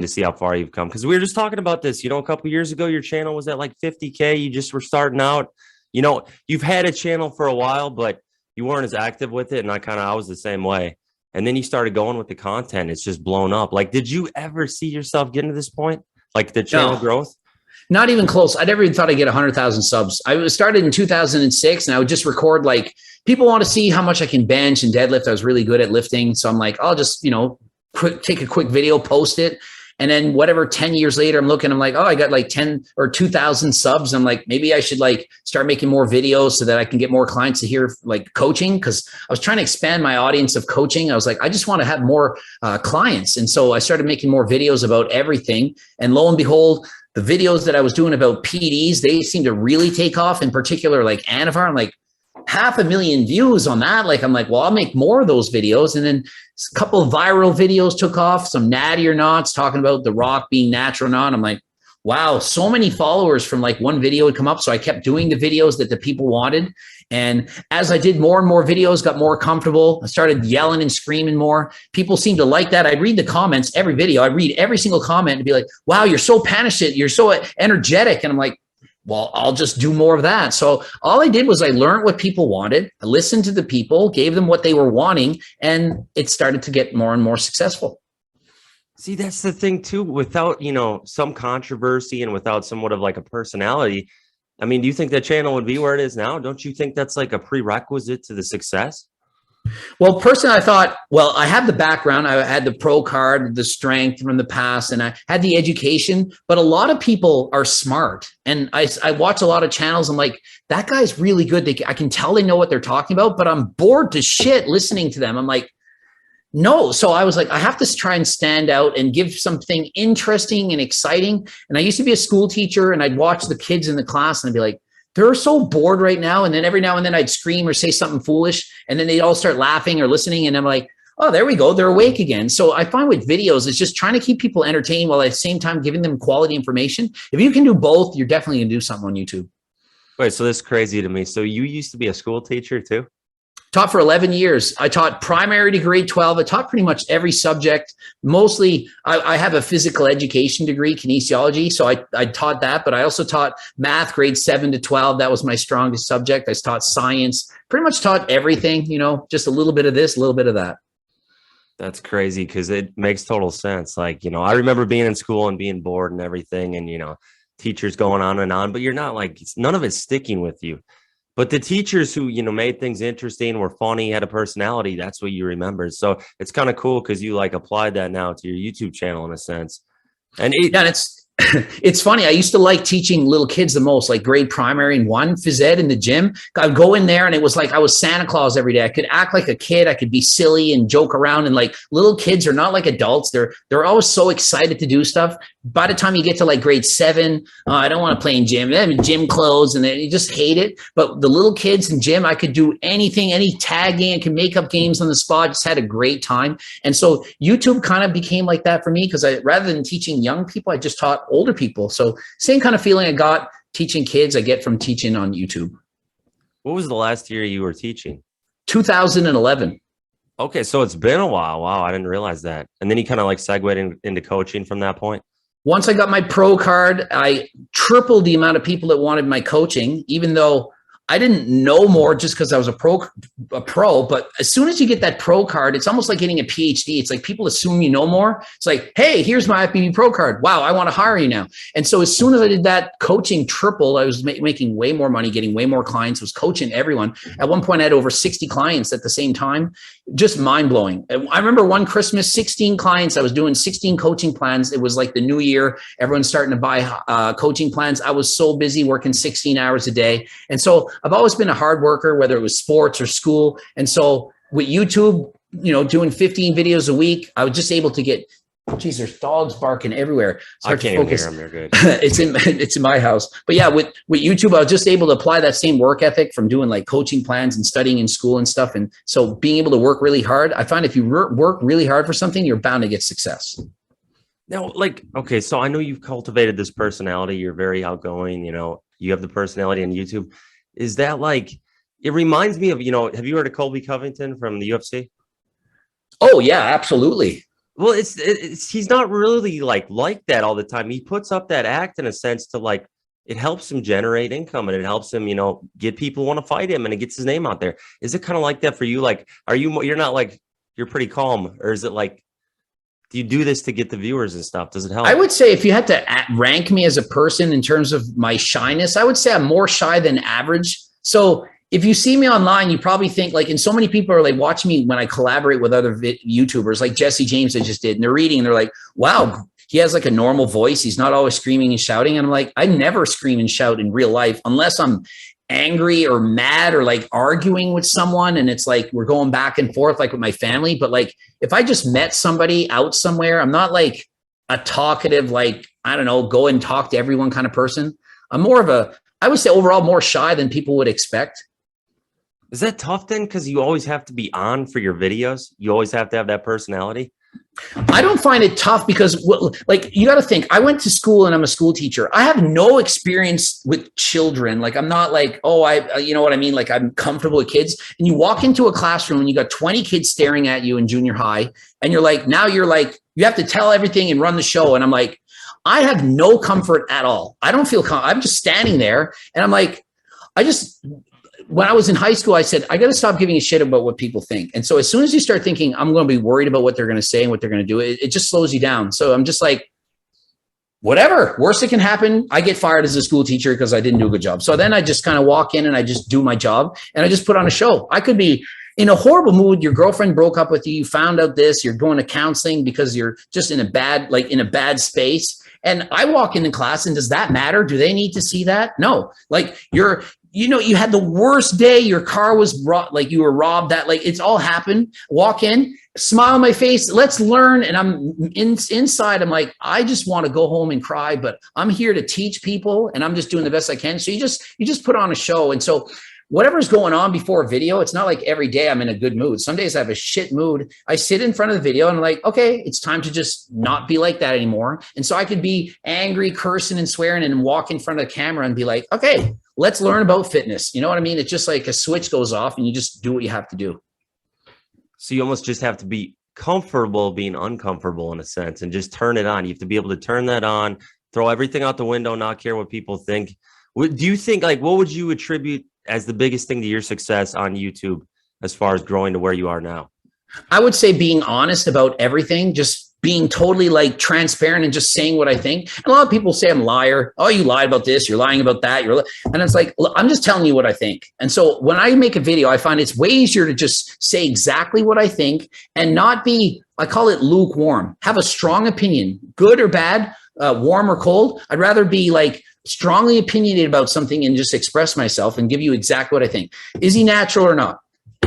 to see how far you've come. Because we were just talking about this, a couple of years ago, your channel was at like 50K. You just were starting out. You've had a channel for a while, but you weren't as active with it. And I was the same way. And then you started going with the content. It's just blown up. Like, did you ever see yourself getting to this point? Like the channel growth? Not even close. I never even thought I'd get 100,000 subs. I was started in 2006 and I would just record, like, people want to see how much I can bench and deadlift. I was really good at lifting. So I'm like, I'll just, take a quick video, post it. And then whatever, 10 years later, I'm like, oh, I got like 10 or 2,000 subs. I'm like, maybe I should like start making more videos so that I can get more clients to hear like coaching. Cause I was trying to expand my audience of coaching. I was like, I just want to have more clients. And so I started making more videos about everything. And lo and behold, the videos that I was doing about PDs, they seem to really take off, in particular, like Anavar. I'm like, 500,000 views on that. Like, I'm like, well, I'll make more of those videos. And then a couple of viral videos took off, some natty or nots talking about The Rock being natural or not. I'm like, wow, so many followers from like one video would come up. So I kept doing the videos that the people wanted. And as I did more and more videos, got more comfortable, I started yelling and screaming more. People seemed to like that. I'd read the comments every video. I'd read every single comment and be like, wow, you're so passionate. You're so energetic. And I'm like, well, I'll just do more of that. So all I did was I learned what people wanted. I listened to the people, gave them what they were wanting, and it started to get more and more successful. See, that's the thing too, without, some controversy and without somewhat of like a personality. I mean, do you think that channel would be where it is now? Don't you think that's like a prerequisite to the success? Well, personally, I thought, well, I had the background. I had the pro card, the strength from the past, and I had the education. But a lot of people are smart. And I watch a lot of channels. I'm like, that guy's really good. I can tell they know what they're talking about, but I'm bored to shit listening to them. I'm like, no. So I was like, I have to try and stand out and give something interesting and exciting. And I used to be a school teacher, and I'd watch the kids in the class and I'd be like, they're so bored right now. And then every now and then I'd scream or say something foolish, and then they'd all start laughing or listening. And I'm like, oh, there we go. They're awake again. So I find with videos, it's just trying to keep people entertained while at the same time giving them quality information. If you can do both, you're definitely going to do something on YouTube. Wait, so this is crazy to me. So you used to be a school teacher too? Taught for 11 years. I taught primary to grade 12. I taught pretty much every subject. Mostly, I have a physical education degree, kinesiology. So I taught that, but I also taught math grade 7 to 12. That was my strongest subject. I taught science, pretty much taught everything, just a little bit of this, a little bit of that. That's crazy because it makes total sense. Like, I remember being in school and being bored and everything, and, teachers going on and on, but you're not like, none of it's sticking with you. But the teachers who, made things interesting, were funny, had a personality, that's what you remember. So it's kind of cool because you like applied that now to your YouTube channel in a sense. And it's funny. I used to like teaching little kids the most, like grade primary and one, phys ed in the gym. I'd go in there and it was like I was Santa Claus every day. I could act like a kid. I could be silly and joke around. And like little kids are not like adults. They're always so excited to do stuff. By the time you get to like grade 7, I don't want to play in gym. They have gym clothes and you just hate it. But the little kids in gym, I could do anything, any tagging. I could make up games on the spot. Just had a great time. And so YouTube kind of became like that for me because rather than teaching young people, I just taught older people. So same kind of feeling I got teaching kids, I get from teaching on YouTube. What was the last year you were teaching? 2011. Okay, so it's been a while. Wow, I didn't realize that. And then you kind of like segued into coaching from that point? Once I got my pro card, I tripled the amount of people that wanted my coaching, even though I didn't know more just because I was a pro. But as soon as you get that pro card, it's almost like getting a PhD. It's like people assume you know more. It's like, hey, here's my FBB pro card. Wow, I want to hire you now. And so as soon as I did that, coaching tripled. I was making way more money, getting way more clients, was coaching everyone. At one point, I had over 60 clients at the same time. Just mind blowing. I remember one Christmas, 16 clients. I was doing 16 coaching plans. It was like the new year. Everyone's starting to buy coaching plans. I was so busy working 16 hours a day. And so I've always been a hard worker, whether it was sports or school. And so with YouTube, doing 15 videos a week, I was just able to get, geez, there's dogs barking everywhere. I can't even hear them. They're good. It's in my house. But yeah, with YouTube, I was just able to apply that same work ethic from doing like coaching plans and studying in school and stuff. And so being able to work really hard, I find if you work really hard for something, you're bound to get success. Now, okay, so I know you've cultivated this personality. You're very outgoing, you have the personality on YouTube. Is that it reminds me of, have you heard of Colby Covington from the UFC? Oh yeah, absolutely. Well, he's not really like that all the time. He puts up that act in a sense to like it helps him generate income and it helps him, get people want to fight him and it gets his name out there. Is it kind of like that for you? Like, you're not like you're pretty calm, or is it like do you do this to get the viewers and stuff? Does it help? I would say if you had to rank me as a person in terms of my shyness, I would say I'm more shy than average. So if you see me online, you probably think like, and so many people are like watching me when I collaborate with other YouTubers like Jesse James I just did, and they're reading and they're like, wow, he has like a normal voice. He's not always screaming and shouting. And I'm like, I never scream and shout in real life unless I'm angry or mad or like arguing with someone. And it's like, we're going back and forth like with my family. But like, if I just met somebody out somewhere, I'm not like a talkative, like, I don't know, go and talk to everyone kind of person. I'm more of a, I would say overall more shy than people would expect. Is that tough then? Because you always have to be on for your videos. You always have to have that personality. I don't find it tough because like you got to think, I went to school and I'm a school teacher. I have no experience with children. Like I'm not like, oh, you know what I mean? Like I'm comfortable with kids. And you walk into a classroom and you got 20 kids staring at you in junior high. And you're like, now you're like, you have to tell everything and run the show. And I'm like, I have no comfort at all. I don't feel I'm just standing there and I'm like, when I was in high school, I said, I got to stop giving a shit about what people think. And so as soon as you start thinking, I'm going to be worried about what they're going to say and what they're going to do, it just slows you down. So I'm just like, whatever, worst that can happen, I get fired as a school teacher because I didn't do a good job. So then I just kind of walk in and I just do my job and I just put on a show. I could be in a horrible mood. Your girlfriend broke up with you. You found out this, you're going to counseling because you're just in a bad space. And I walk into class and does that matter? Do they need to see that? No, like you had the worst day. Your car was like you were robbed. That like it's all happened. Walk in, smile on my face. Let's learn. And I'm inside. I'm like, I just want to go home and cry, but I'm here to teach people, and I'm just doing the best I can. So you just put on a show, and so whatever's going on before a video, it's not like every day I'm in a good mood. Some days I have a shit mood. I sit in front of the video and I'm like, okay, it's time to just not be like that anymore. And so I could be angry, cursing and swearing and walk in front of the camera and be like, okay, let's learn about fitness. You know what I mean? It's just like a switch goes off and you just do what you have to do. So you almost just have to be comfortable being uncomfortable in a sense and just turn it on. You have to be able to turn that on, throw everything out the window, not care what people think. Do you think, like, what would you attribute as the biggest thing to your success on YouTube as far as growing to where you are now? I would say being honest about everything, just being totally like transparent and just saying what I think. And a lot of people say I'm a liar. Oh, you lied about this. You're lying about that. And it's like, I'm just telling you what I think. And so when I make a video, I find it's way easier to just say exactly what I think and not be, I call it lukewarm. Have a strong opinion, good or bad, warm or cold. I'd rather be like strongly opinionated about something and just express myself and give you exactly what I think. Is he natural or not?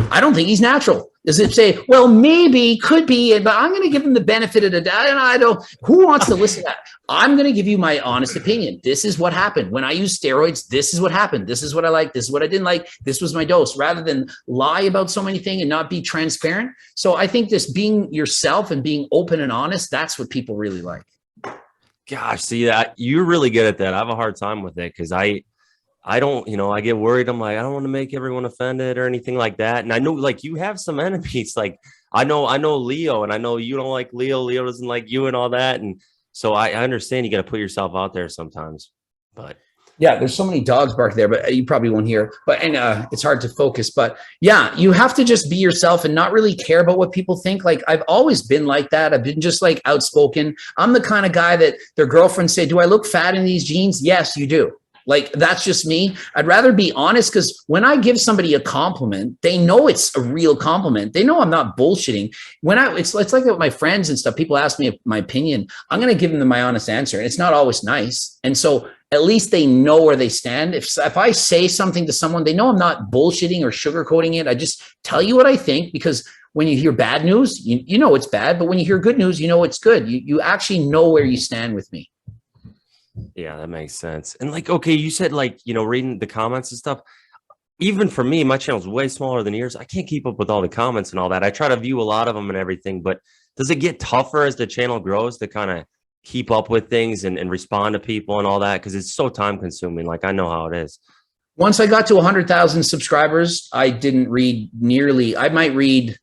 I don't think he's natural. Does it say, well, maybe, could be, but I'm going to give him the benefit of the doubt. And I don't, who wants to listen to that? I'm going to give you my honest opinion. This is what happened. When I used steroids, this is what happened. This is what I liked. This is what I didn't like. This was my dose, rather than lie about so many things and not be transparent. So I think this being yourself and being open and honest, that's what people really like. Gosh, see that you're really good at that. I have a hard time with it because I don't, I get worried. I'm like, I don't want to make everyone offended or anything like that. And I know like you have some enemies. Like I know Leo, and I know you don't like Leo. Leo doesn't like you and all that. And so I understand you got to put yourself out there sometimes, but yeah, there's so many dogs bark there, but you probably won't hear. But it's hard to focus. But yeah, you have to just be yourself and not really care about what people think. Like I've always been like that. I've been just like outspoken. I'm the kind of guy that their girlfriends say, "Do I look fat in these jeans?" Yes, you do. Like that's just me. I'd rather be honest, because when I give somebody a compliment, they know it's a real compliment. They know I'm not bullshitting. It's like with my friends and stuff. People ask me my opinion. I'm going to give them my honest answer, and it's not always nice. And so at least they know where they stand. If I say something to someone, they know I'm not bullshitting or sugarcoating it. I just tell you what I think, because when you hear bad news, you know it's bad. But when you hear good news, you know it's good. You actually know where you stand with me. Yeah, that makes sense. And like, okay, you said like, reading the comments and stuff. Even for me, my channel's way smaller than yours. I can't keep up with all the comments and all that. I try to view a lot of them and everything, but does it get tougher as the channel grows to kind of keep up with things and respond to people and all that? Because it's so time consuming. Like I know how it is. Once I got to 100,000 subscribers, I didn't read nearly, I might read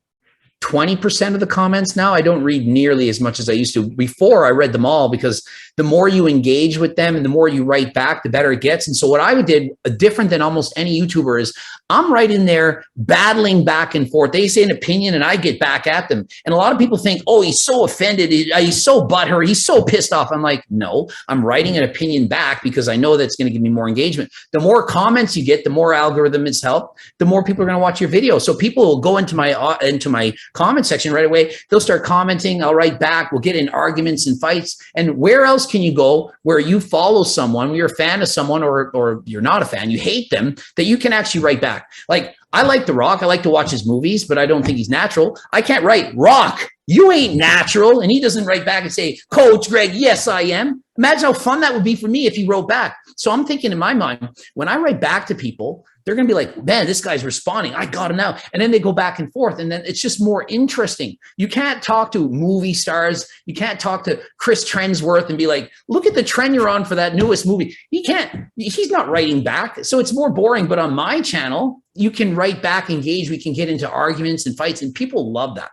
20% of the comments now. I don't read nearly as much as I used to. Before, I read them all, because the more you engage with them and the more you write back, the better it gets. And so what I did, different than almost any YouTuber, is I'm right in there battling back and forth. They say an opinion and I get back at them. And a lot of people think, oh, he's so offended. He's so butthurt. He's so pissed off. I'm like, no, I'm writing an opinion back because I know that's going to give me more engagement. The more comments you get, the more algorithms help, the more people are going to watch your video. So people will go into my comment section right away. They'll start commenting. I'll write back. We'll get in arguments and fights. And where else can you go where you follow someone, you're a fan of someone, or you're not a fan, you hate them, that you can actually write back? Like, I like The Rock. I like to watch his movies, but I don't think he's natural. I can't write, Rock, you ain't natural. And he doesn't write back and say, Coach Greg, yes, I am. Imagine how fun that would be for me if he wrote back. So I'm thinking in my mind, when I write back to people, they're going to be like, man, this guy's responding. I got him now. And then they go back and forth. And then it's just more interesting. You can't talk to movie stars. You can't talk to Chris Trensworth and be like, look at the trend you're on for that newest movie. He can't, he's not writing back. So it's more boring. But on my channel, you can write back, engage. We can get into arguments and fights, and people love that.